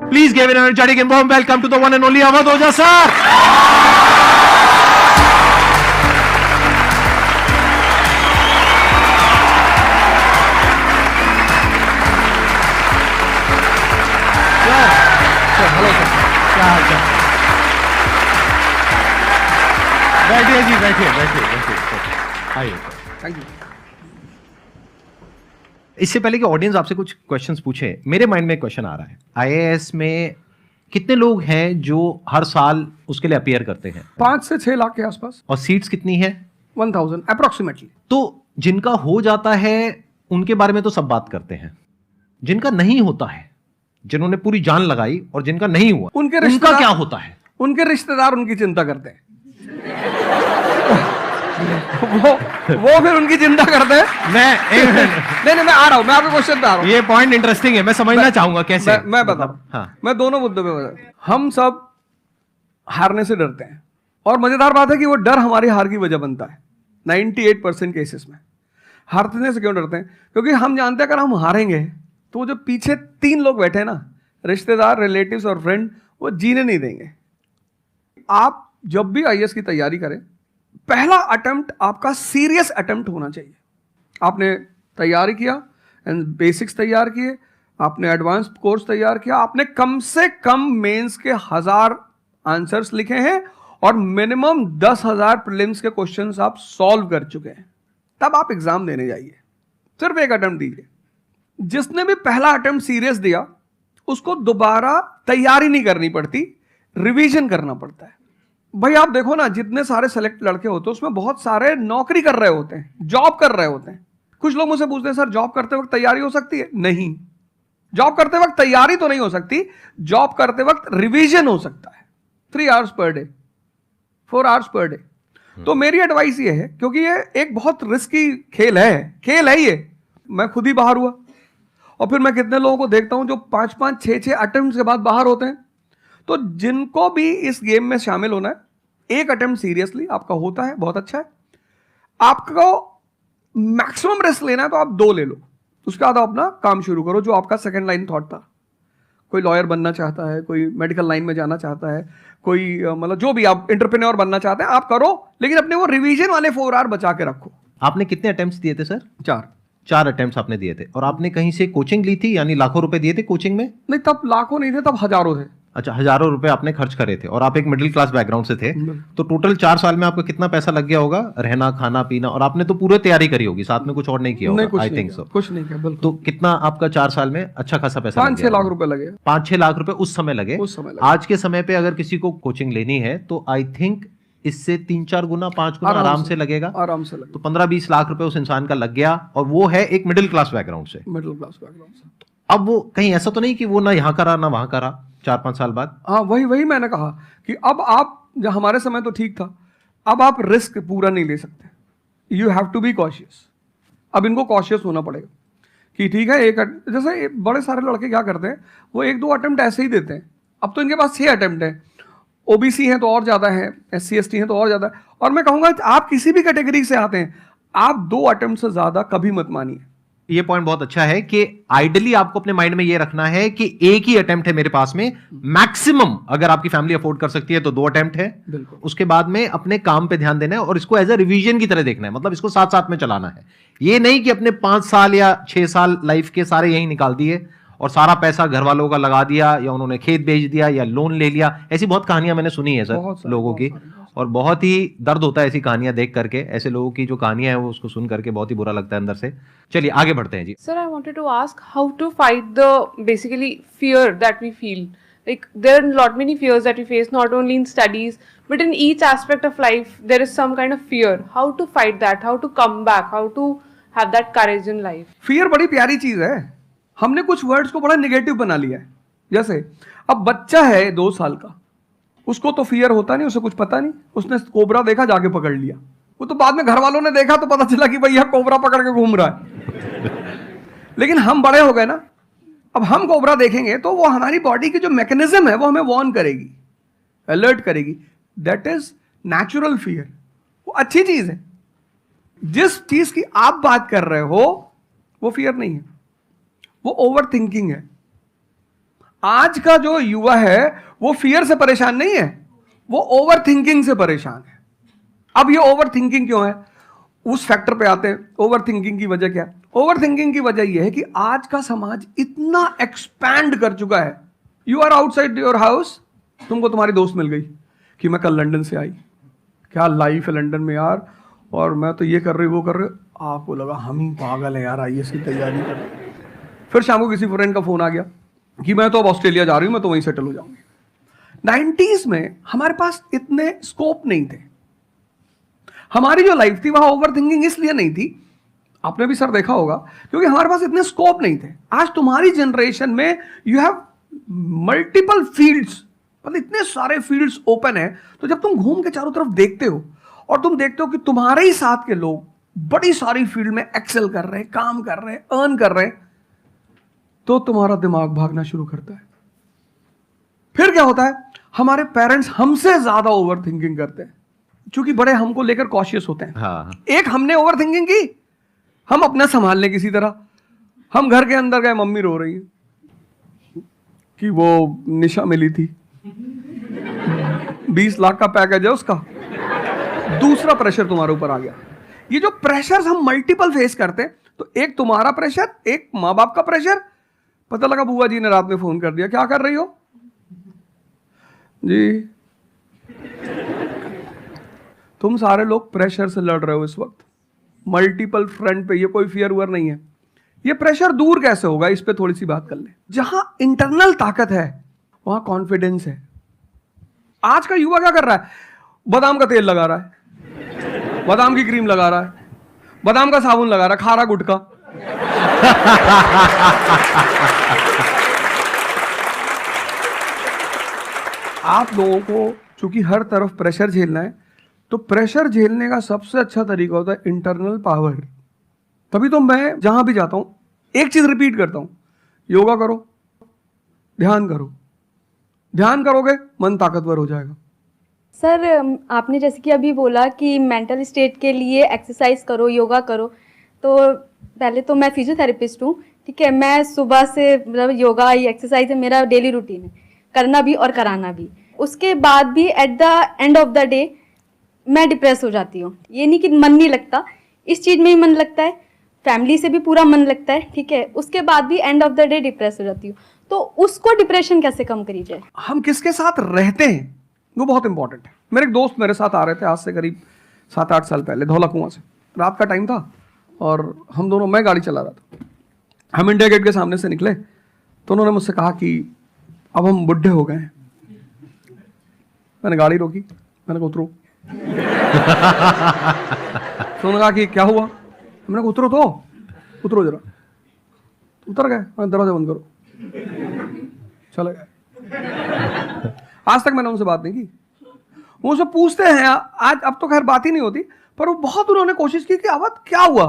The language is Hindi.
Please give an energetic and warm welcome to the one and only Awadh Oja sir. Hello sir, क्या हाल चाल? बैठिए जी, बैठिए। आइए। Thank you. इससे पहले कि ऑडियंस आपसे कुछ क्वेश्चंस पूछे, मेरे माइंड में एक क्वेश्चन आ रहा है। आईएएस में कितने लोग हैं जो हर साल उसके लिए अपीयर करते हैं? 5 से 6 लाख के आसपास। और सीट्स कितनी है? 1000 अप्रोक्सीमेटली। तो जिनका हो जाता है उनके बारे में तो सब बात करते हैं, जिनका नहीं होता है, जिन्होंने पूरी जान लगाई और जिनका नहीं हुआ, उनका क्या होता है? उनके रिश्तेदार उनकी चिंता करते हैं। वो फिर उनकी चिंता करते हैं। नहीं, मैं आ रहा हूं, मैं आपके क्वेश्चन पे आ रहा हूं। ये पॉइंट इंटरेस्टिंग है, मैं समझना चाहूंगा कैसे। मैं बताऊं। हाँ। मैं दोनों मुद्दों पे बता। हम सब हारने से डरते हैं, और मजेदार बात है कि वो डर हमारी हार की वजह बनता है। 98% केसेस में हारने से क्यों डरते हैं? क्योंकि हम जानते हैं अगर हम हारेंगे तो जो पीछे 3 लोग बैठे हैं ना, रिश्तेदार, रिलेटिव्स और फ्रेंड, वो जीने नहीं देंगे। आप जब भी आईएएस की तैयारी करें, पहला अटेम्प्ट आपका सीरियस अटेम्प्ट होना चाहिए। आपने तैयारी किया, बेसिक्स तैयार किए, आपने एडवांस कोर्स तैयार किया, आपने कम से कम मेंस के 1000 आंसर्स लिखे हैं और मिनिमम 10,000 प्रीलिम्स के क्वेश्चंस आप सॉल्व कर चुके हैं, तब आप एग्जाम देने जाइए। सिर्फ एक अटेम्प्ट दीजिए। जिसने भी पहला अटेम्प्ट सीरियस दिया, उसको दोबारा तैयारी नहीं करनी पड़ती, रिवीजन करना पड़ता है। भाई आप देखो ना, जितने सारे सेलेक्ट लड़के होते हैं उसमें बहुत सारे नौकरी कर रहे होते हैं, जॉब कर रहे होते हैं। कुछ लोग मुझसे पूछते हैं, सर जॉब करते वक्त तैयारी हो सकती है? नहीं, जॉब करते वक्त तैयारी तो नहीं हो सकती, जॉब करते वक्त रिवीजन हो सकता है। 3 hours per day, 4 hours per day. तो मेरी एडवाइस ये है, क्योंकि ये एक बहुत रिस्की खेल है ये। मैं खुद ही बाहर हुआ, और फिर मैं कितने लोगों को देखता हूं जो 5-5, 6-6 अटेम्प्ट के बाद बाहर होते हैं। तो जिनको भी इस गेम में शामिल होना है, एक अटेम्प्ट सीरियसली आपका होता है, बहुत अच्छा है। आपको मैक्सिमम रिस्क लेना है तो आप 2 ले लो, उसके बाद आप अपना काम शुरू करो, जो आपका सेकंड लाइन थॉट था। कोई लॉयर बनना चाहता है, कोई मेडिकल लाइन में जाना चाहता है, कोई मतलब जो भी आप एंटरप्रेन्योर बनना चाहते हैं, आप करो, लेकिन अपने वो रिवीजन वाले 4 आवर बचा के रखो। आपने कितने अटेम्प्ट्स दिए थे सर? 4 अटेम्प्ट्स आपने दिए थे। और आपने कहीं से कोचिंग ली थी, यानी लाखों रुपए दिए थे कोचिंग में? नहीं, तब लाखों नहीं थे, तब हजारों थे। अच्छा, हजारों रुपए आपने खर्च करे थे, और आप एक मिडिल क्लास बैकग्राउंड से थे। तो टोटल 4 साल में आपको कितना पैसा लग गया होगा? रहना, खाना, पीना, और आपने तो पूरी तैयारी करी होगी, साथ में कुछ और नहीं किया होगा? I think so. कुछ नहीं किया, बिल्कुल। तो कितना आपका 4 साल में अच्छा खासा पैसा? 5-6 लाख रुपए लगे। 5-6 लाख रुपए उस समय लगे। आज के समय पे अगर किसी को कोचिंग लेनी है तो आई थिंक इससे 3-4 गुना, 5 गुना आराम से लगेगा। आराम से लगेगा। तो 15-20 लाख रुपए उस इंसान का लग गया, और वो है एक मिडिल क्लास बैकग्राउंड से। अब वो कहीं ऐसा तो नहीं कि वो ना यहाँ करा ना वहां करा 4-5 साल बाद? हाँ, वही मैंने कहा कि अब आप, जब हमारे समय तो ठीक था, अब आप रिस्क पूरा नहीं ले सकते। You have to be cautious. अब इनको कॉशियस होना पड़ेगा कि ठीक है, जैसे बड़े सारे लड़के क्या करते हैं, वो 1-2 अटेम्प्ट ऐसे ही देते हैं। अब तो इनके पास 6 अटेम्प्ट है। ओबीसी हैं तो और ज्यादा है, SC ST हैं तो और ज्यादा है। और मैं कहूंगा आप किसी भी कैटेगरी से आते हैं, आप 2 अटेम्प्ट से ज्यादा कभी मत मानिए। ये पॉइंट बहुत अच्छा है कि आइडियली आपको अपने माइंड में ये रखना है कि एक ही अटेम्प्ट है मेरे पास में, मैक्सिमम अगर आपकी फैमिली अफोर्ड कर सकती है तो 2 अटेम्प्ट है। उसके बाद में अपने काम पे ध्यान देना है, और इसको एज अ रिवीजन की तरह देखना है, मतलब इसको साथ साथ में चलाना है। ये नहीं कि अपने 5 साल या 6 साल लाइफ के सारे यही निकाल दिए और सारा पैसा घर वालों का लगा दिया, या उन्होंने खेत बेच दिया, या लोन ले लिया। ऐसी बहुत कहानियां मैंने सुनी है सर लोगों की, और बहुत ही दर्द होता है ऐसी कहानियां देख करके। ऐसे लोगों की जो कहानियां हैं वो उसको सुन करके बहुत ही बुरा लगता है अंदर से। चलिए आगे बढ़ते हैं जी। Sir, I wanted to ask how to fight the basically fear that we feel. Like there are lot many fears that we face, not only in studies but in each aspect of life. There is some kind of fear. How to fight that? How to come back? How to have that courage in life? Fear बड़ी प्यारी चीज है। हमने कुछ वर्ड्स को बड़ा निगेटिव बना लिया है। जैसे अब बच्चा है 2 साल का, उसको तो फियर होता नहीं, उसे कुछ पता नहीं, उसने कोबरा देखा, जाके पकड़ लिया। वो तो बाद में घर वालों ने देखा तो पता चला कि भैया कोबरा पकड़ के घूम रहा है। लेकिन हम बड़े हो गए ना, अब हम कोबरा देखेंगे तो वो हमारी बॉडी की जो मैकेनिज्म है वो हमें वार्न करेगी, अलर्ट करेगी। That is natural fear. वो अच्छी चीज है। जिस चीज की आप बात कर रहे हो वो फियर नहीं है, वो ओवर थिंकिंग है। आज का जो युवा है वो फियर से परेशान नहीं है, वो ओवर थिंकिंग से परेशान है। अब ये ओवर थिंकिंग क्यों है, उस फैक्टर पे आते हैं। ओवर थिंकिंग की वजह क्या है? ओवर थिंकिंग की वजह यह है कि आज का समाज इतना एक्सपैंड कर चुका है। You are outside your house, तुमको तुम्हारी दोस्त मिल गई कि मैं कल लंदन से आई, क्या लाइफ है लंदन में यार, और मैं तो ये कर रही वो कर रही। आपको लगा हम ही पागल है यार, IAS की तैयारी कर रहे। फिर शाम को किसी फ्रेंड का फोन आ गया कि मैं तो अब ऑस्ट्रेलिया जा रही हूं, मैं तो वहीं सेटल हो जाऊंगी। 90s में हमारे पास इतने स्कोप नहीं थे। हमारी जो लाइफ थी वहां ओवर थिंकिंग इसलिए नहीं थी, आपने भी सर देखा होगा, क्योंकि हमारे पास इतने स्कोप नहीं थे। आज तुम्हारी जनरेशन में यू हैव मल्टीपल फील्ड्स, मतलब इतने सारे फील्ड्स ओपन है। तो जब तुम घूम के चारों तरफ देखते हो और तुम देखते हो कि तुम्हारे ही साथ के लोग बड़ी सारी फील्ड में एक्सेल कर रहे हैं, काम कर रहे हैं, अर्न कर रहे हैं, तो तुम्हारा दिमाग भागना शुरू करता है। फिर क्या होता है, हमारे पेरेंट्स हमसे ज्यादा ओवर थिंकिंग करते हैं, क्योंकि बड़े हमको लेकर कॉशियस होते हैं। हाँ। एक हमने ओवर थिंकिंग की, हम अपना संभाल लें किसी तरह। हम घर के अंदर गए, मम्मी रो रही है कि वो निशा मिली थी, 20 लाख का पैकेज है उसका। दूसरा प्रेशर तुम्हारे ऊपर आ गया। ये जो प्रेशर हम मल्टीपल फेस करते हैं, तो एक तुम्हारा प्रेशर, एक माँ बाप का प्रेशर। पता लगा बुआ जी ने रात में फोन कर दिया, क्या कर रही हो जी? तुम सारे लोग प्रेशर से लड़ रहे हो इस वक्त, मल्टीपल फ्रंट पे। ये कोई फियर उयर नहीं है। ये प्रेशर दूर कैसे होगा, इस पे थोड़ी सी बात कर ले। जहां इंटरनल ताकत है वहां कॉन्फिडेंस है। आज का युवा क्या कर रहा है, बादाम का तेल लगा रहा है, बादाम की क्रीम लगा रहा है, बादाम का साबुन लगा रहा है, खा रहा गुटखा। आप लोगों को चूंकि हर तरफ प्रेशर झेलना है, तो प्रेशर झेलने का सबसे अच्छा तरीका होता है इंटरनल पावर। तभी तो मैं जहां भी जाता हूं एक चीज रिपीट करता हूं, योगा करो, ध्यान करो। ध्यान करोगे मन ताकतवर हो जाएगा। सर, आपने जैसे कि अभी बोला कि मेंटल स्टेट के लिए एक्सरसाइज करो, योगा करो। तो पहले तो मैं फिजियोथेरेपिस्ट हूँ, ठीक है। मैं सुबह से मतलब योगा या एक्सरसाइज है मेरा डेली रूटीन है, करना भी और कराना भी। उसके बाद भी at the end of the day मैं डिप्रेस हो जाती हूँ। ये नहीं कि मन नहीं लगता, इस चीज़ में ही मन लगता है, फैमिली से भी पूरा मन लगता है, ठीक है। उसके बाद भी end of the day depress हो जाती हूँ। तो उसको डिप्रेशन कैसे कम करी जाए? हम किसके साथ रहते हैं वो बहुत इंपॉर्टेंट है। मेरे एक दोस्त मेरे साथ आ रहे थे आज से करीब 7-8 साल पहले, धौला कुआं से। रात का टाइम था और हम दोनों, मैं गाड़ी चला रहा था, हम इंडिया गेट के सामने से निकले तो उन्होंने मुझसे कहा कि अब हम बुढ़े हो गए हैं। मैंने गाड़ी रोकी, मैंने कहा उतरो। तो उन्होंने कहा कि क्या हुआ? मैंने कहा उतरो, तो उतरो जरा। उतर गए, मैंने दरवाजा बंद करो, चले गए। आज तक मैंने उनसे बात नहीं की। वो मुझसे पूछते हैं आज, अब तो खैर बात ही नहीं होती, पर वो बहुत उन्होंने कोशिश की कि अवध क्या हुआ,